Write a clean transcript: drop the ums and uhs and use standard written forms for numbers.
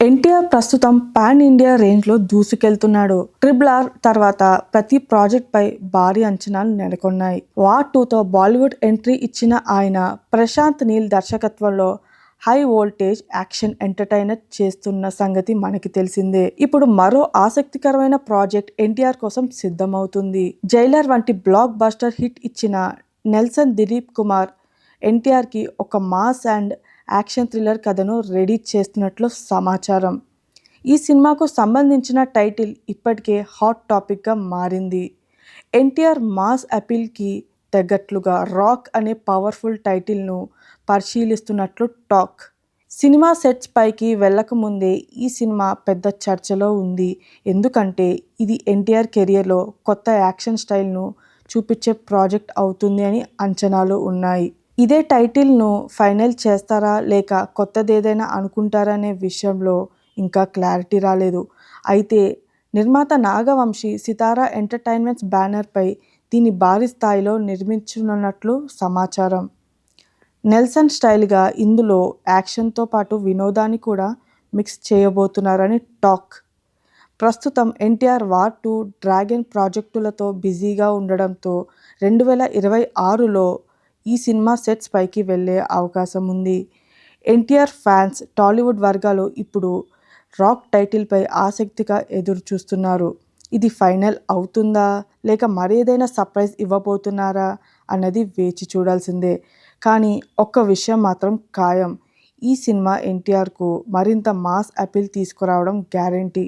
ఎన్టీఆర్ ప్రస్తుతం pan India రేంజ్లో దూసుకెళ్తున్నాడు. Triple R తర్వాత ప్రతి ప్రాజెక్ట్పై భారీ అంచనాలు నెలకొన్నాయి. వార్ 2తో బాలీవుడ్ ఎంట్రీ ఇచ్చిన ఆయన ప్రశాంత్ నీల్ దర్శకత్వంలో హై వోల్టేజ్ యాక్షన్ ఎంటర్టైనర్ చేస్తున్న సంగతి మనకి తెలిసిందే. ఇప్పుడు మరో ఆసక్తికరమైన ప్రాజెక్ట్ ఎన్టీఆర్ కోసం సిద్ధమవుతుంది. జైలర్ వంటి బ్లాక్ బస్టర్ హిట్ ఇచ్చిన నెల్సన్ దిలీప్ కుమార్ ఎన్టీఆర్కి ఒక మాస్ అండ్ యాక్షన్ థ్రిల్లర్ కథను రెడీ చేస్తున్నట్లు సమాచారం. ఈ సినిమాకు సంబంధించిన టైటిల్ ఇప్పటికే హాట్ టాపిక్గా మారింది. ఎన్టీఆర్ మాస్ అపీల్కి తగ్గట్లుగా రాక్ అనే పవర్ఫుల్ టైటిల్ను పరిశీలిస్తున్నట్లు టాక్. సినిమా సెట్స్ పైకి వెళ్ళకముందే ఈ సినిమా పెద్ద చర్చలో ఉంది. ఎందుకంటే ఇది ఎన్టీఆర్ కెరియర్లో కొత్త యాక్షన్ స్టైల్ను చూపించే ప్రాజెక్ట్ అవుతుంది అని అంచనాలు ఉన్నాయి. ఇదే టైటిల్ను ఫైనల్ చేస్తారా లేక కొత్తదేదైనా అనుకుంటారా అనే విషయంలో ఇంకా క్లారిటీ రాలేదు. అయితే నిర్మాత నాగవంశీ సితారా ఎంటర్టైన్మెంట్స్ బ్యానర్పై దీన్ని భారీ స్థాయిలో నిర్మించనున్నట్లు సమాచారం. నెల్సన్ స్టైల్గా ఇందులో యాక్షన్తో పాటు వినోదాన్ని కూడా మిక్స్ చేయబోతున్నారని టాక్. ప్రస్తుతం ఎన్టీఆర్ వార్ 2, డ్రాగన్ ప్రాజెక్టులతో బిజీగా ఉండడంతో 2026లో ఈ సినిమా సెట్స్ పైకి వెళ్ళే అవకాశం ఉంది. ఎన్టీఆర్ ఫ్యాన్స్, టాలీవుడ్ వర్గాలు ఇప్పుడు రాక్ టైటిల్పై ఆసక్తిగా ఎదురు చూస్తున్నారు. ఇది ఫైనల్ అవుతుందా లేక మరేదైనా సర్ప్రైజ్ ఇవ్వబోతున్నారా అన్నది వేచి చూడాల్సిందే. కానీ ఒక్క విషయం మాత్రం ఖాయం, ఈ సినిమా ఎన్టీఆర్కు మరింత మాస్ అపీల్ తీసుకురావడం గ్యారెంటీ.